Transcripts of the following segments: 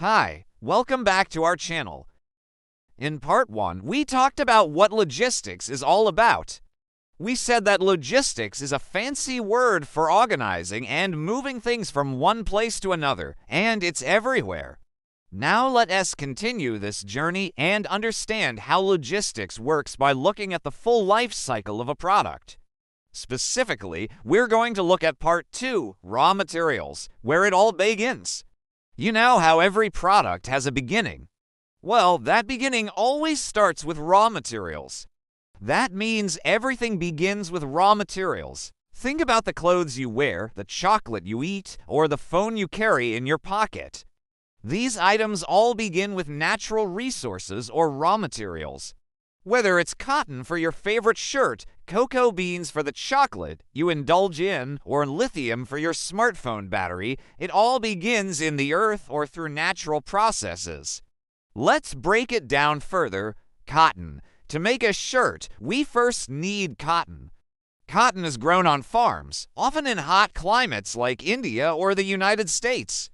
Hi, welcome back to our channel. In part 1, we talked about what logistics is all about. We said that logistics is a fancy word for organizing and moving things from one place to another, and it's everywhere. Now let us continue this journey and understand how logistics works by looking at the full life cycle of a product. Specifically, we're going to look at part 2, raw materials, where it all begins. You know how every product has a beginning. Well, that beginning always starts with raw materials. That means everything begins with raw materials. Think about the clothes you wear, the chocolate you eat, or the phone you carry in your pocket. These items all begin with natural resources or raw materials. Whether it's cotton for your favorite shirt, cocoa beans for the chocolate you indulge in, or lithium for your smartphone battery, it all begins in the earth or through natural processes. Let's break it down further. Cotton. To make a shirt, we first need cotton. Cotton is grown on farms, often in hot climates like India or the United States.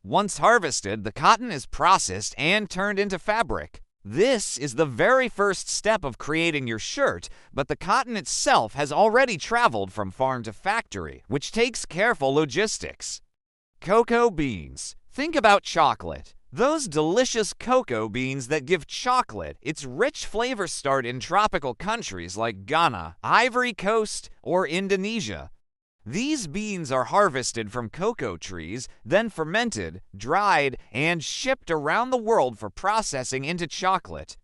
Once harvested, the cotton is processed and turned into fabric. This is the very first step of creating your shirt, but the cotton itself has already traveled from farm to factory, which takes careful logistics. Cocoa beans. Think about chocolate. Those delicious cocoa beans that give chocolate its rich flavor start in tropical countries like Ghana, Ivory Coast, or Indonesia. These beans are harvested from cocoa trees, then fermented, dried, and shipped around the world for processing into chocolate.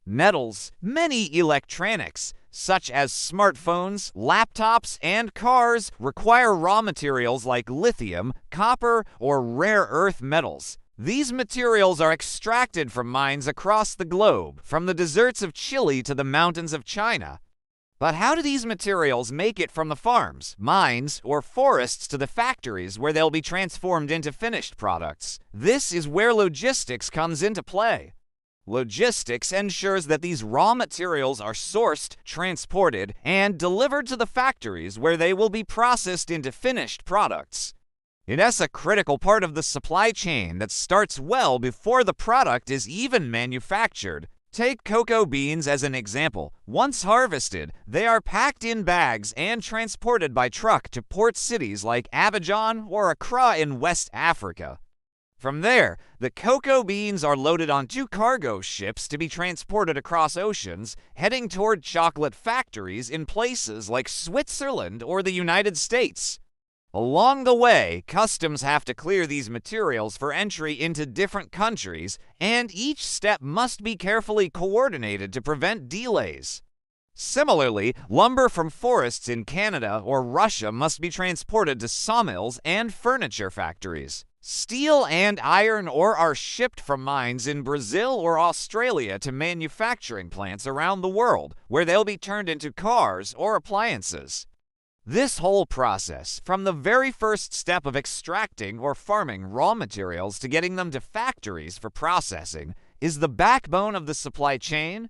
Metals. Many electronics, such as smartphones, laptops, and cars, require raw materials like lithium, copper, or rare earth metals. These materials are extracted from mines across the globe, from the deserts of Chile to the mountains of China. But how do these materials make it from the farms, mines, or forests to the factories where they'll be transformed into finished products? This is where logistics comes into play. Logistics ensures that these raw materials are sourced, transported, and delivered to the factories where they will be processed into finished products. It is a critical part of the supply chain that starts well before the product is even manufactured. Take cocoa beans as an example. Once harvested, they are packed in bags and transported by truck to port cities like Abidjan or Accra in West Africa. From there, the cocoa beans are loaded onto cargo ships to be transported across oceans, heading toward chocolate factories in places like Switzerland or the United States. Along the way, customs have to clear these materials for entry into different countries, and each step must be carefully coordinated to prevent delays. Similarly, lumber from forests in Canada or Russia must be transported to sawmills and furniture factories. Steel and iron ore are shipped from mines in Brazil or Australia to manufacturing plants around the world, where they'll be turned into cars or appliances. This whole process, from the very first step of extracting or farming raw materials to getting them to factories for processing, is the backbone of the supply chain.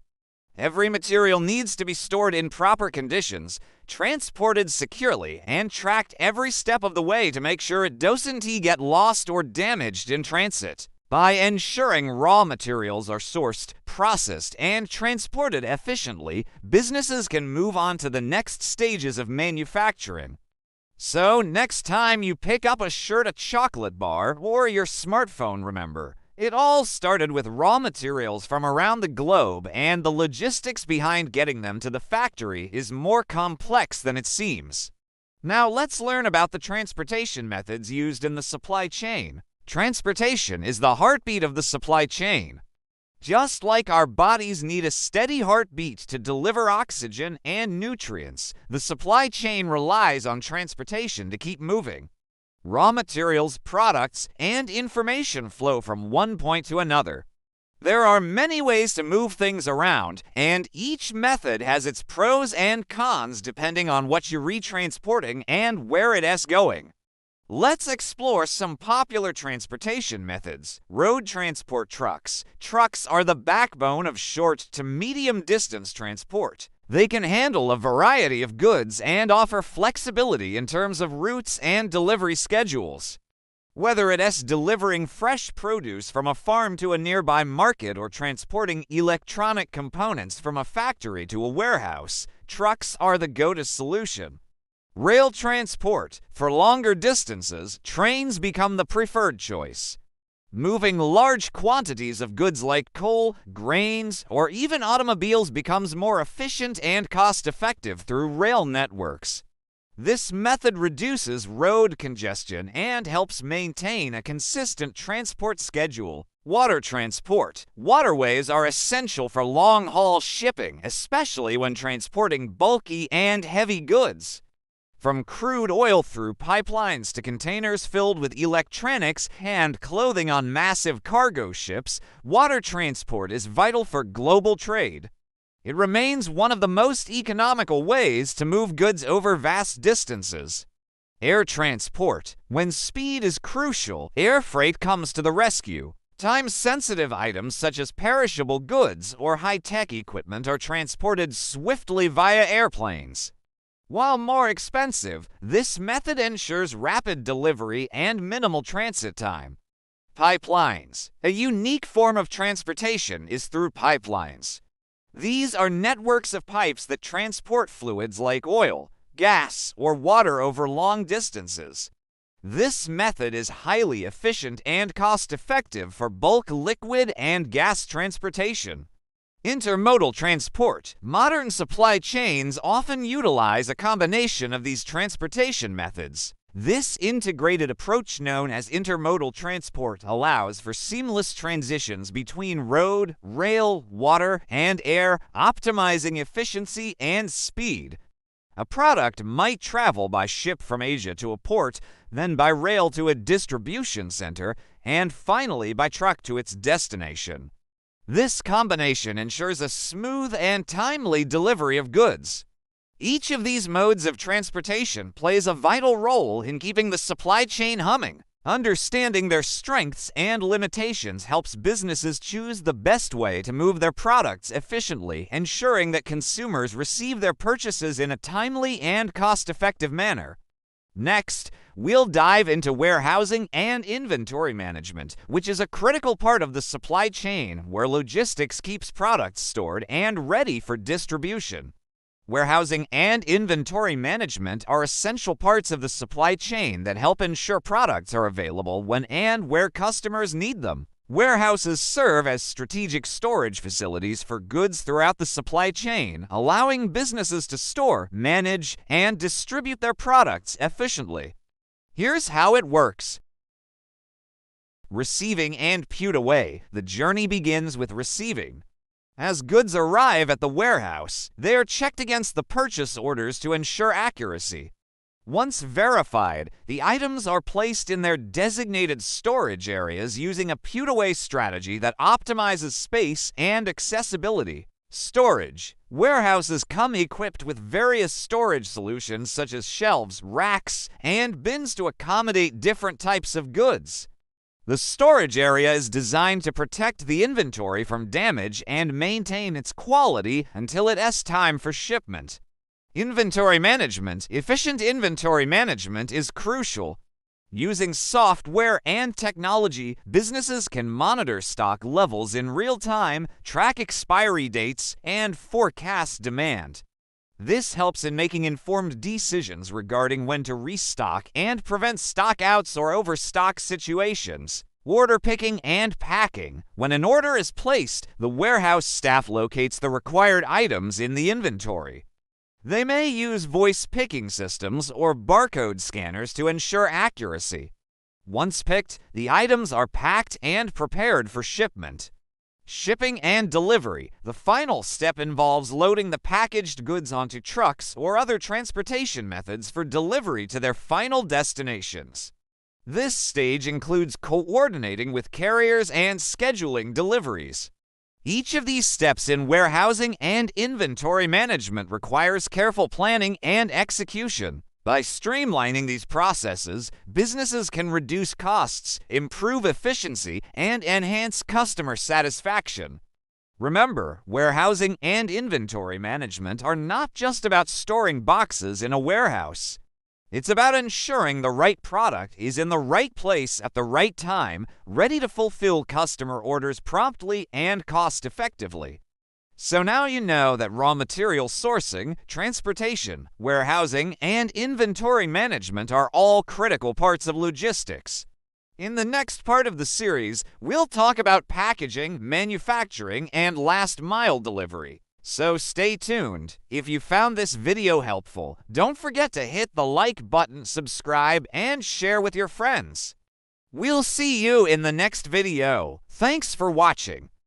Every material needs to be stored in proper conditions, transported securely, and tracked every step of the way to make sure it doesn't get lost or damaged in transit. By ensuring raw materials are sourced, processed, and transported efficiently, businesses can move on to the next stages of manufacturing. So, next time you pick up a shirt, a chocolate bar, or your smartphone, remember, it all started with raw materials from around the globe, and the logistics behind getting them to the factory is more complex than it seems. Now let's learn about the transportation methods used in the supply chain. Transportation is the heartbeat of the supply chain. Just like our bodies need a steady heartbeat to deliver oxygen and nutrients, the supply chain relies on transportation to keep moving. Raw materials, products, and information flow from one point to another. There are many ways to move things around, and each method has its pros and cons depending on what you're retransporting and where it is going. Let's explore some popular transportation methods. Road transport trucks. Trucks are the backbone of short to medium distance transport. They can handle a variety of goods and offer flexibility in terms of routes and delivery schedules. Whether it's delivering fresh produce from a farm to a nearby market or transporting electronic components from a factory to a warehouse, trucks are the go-to solution. Rail transport. For longer distances, trains become the preferred choice. Moving large quantities of goods like coal, grains, or even automobiles becomes more efficient and cost-effective through rail networks. This method reduces road congestion and helps maintain a consistent transport schedule. Water transport. Waterways are essential for long-haul shipping, especially when transporting bulky and heavy goods. From crude oil through pipelines to containers filled with electronics and clothing on massive cargo ships, water transport is vital for global trade. It remains one of the most economical ways to move goods over vast distances. Air transport. When speed is crucial, air freight comes to the rescue. Time-sensitive items such as perishable goods or high-tech equipment are transported swiftly via airplanes. While more expensive, this method ensures rapid delivery and minimal transit time. Pipelines. A unique form of transportation is through pipelines. These are networks of pipes that transport fluids like oil, gas, or water over long distances. This method is highly efficient and cost-effective for bulk liquid and gas transportation. Intermodal transport. Modern supply chains often utilize a combination of these transportation methods. This integrated approach, known as intermodal transport, allows for seamless transitions between road, rail, water, and air, optimizing efficiency and speed. A product might travel by ship from Asia to a port, then by rail to a distribution center, and finally by truck to its destination. This combination ensures a smooth and timely delivery of goods. Each of these modes of transportation plays a vital role in keeping the supply chain humming. Understanding their strengths and limitations helps businesses choose the best way to move their products efficiently, ensuring that consumers receive their purchases in a timely and cost-effective manner. Next, we'll dive into warehousing and inventory management, which is a critical part of the supply chain where logistics keeps products stored and ready for distribution. Warehousing and inventory management are essential parts of the supply chain that help ensure products are available when and where customers need them. Warehouses serve as strategic storage facilities for goods throughout the supply chain, allowing businesses to store, manage, and distribute their products efficiently. Here's how it works. Receiving and put away. The journey begins with receiving. As goods arrive at the warehouse, they are checked against the purchase orders to ensure accuracy. Once verified, the items are placed in their designated storage areas using a put-away strategy that optimizes space and accessibility. Storage. Warehouses come equipped with various storage solutions such as shelves, racks, and bins to accommodate different types of goods. The storage area is designed to protect the inventory from damage and maintain its quality until it's time for shipment. Inventory management. Efficient inventory management is crucial. Using software and technology, businesses can monitor stock levels in real time, track expiry dates, and forecast demand. This helps in making informed decisions regarding when to restock and prevent stockouts or overstock situations. Order picking and packing. When an order is placed, the warehouse staff locates the required items in the inventory. They may use voice picking systems or barcode scanners to ensure accuracy. Once picked, the items are packed and prepared for shipment. Shipping and delivery. The final step involves loading the packaged goods onto trucks or other transportation methods for delivery to their final destinations. This stage includes coordinating with carriers and scheduling deliveries. Each of these steps in warehousing and inventory management requires careful planning and execution. By streamlining these processes, businesses can reduce costs, improve efficiency, and enhance customer satisfaction. Remember, warehousing and inventory management are not just about storing boxes in a warehouse. It's about ensuring the right product is in the right place at the right time, ready to fulfill customer orders promptly and cost-effectively. So now you know that raw material sourcing, transportation, warehousing, and inventory management are all critical parts of logistics. In the next part of the series, we'll talk about packaging, manufacturing, and last-mile delivery. So stay tuned. If you found this video helpful, don't forget to hit the like button, subscribe, and share with your friends. We'll see you in the next video. Thanks for watching.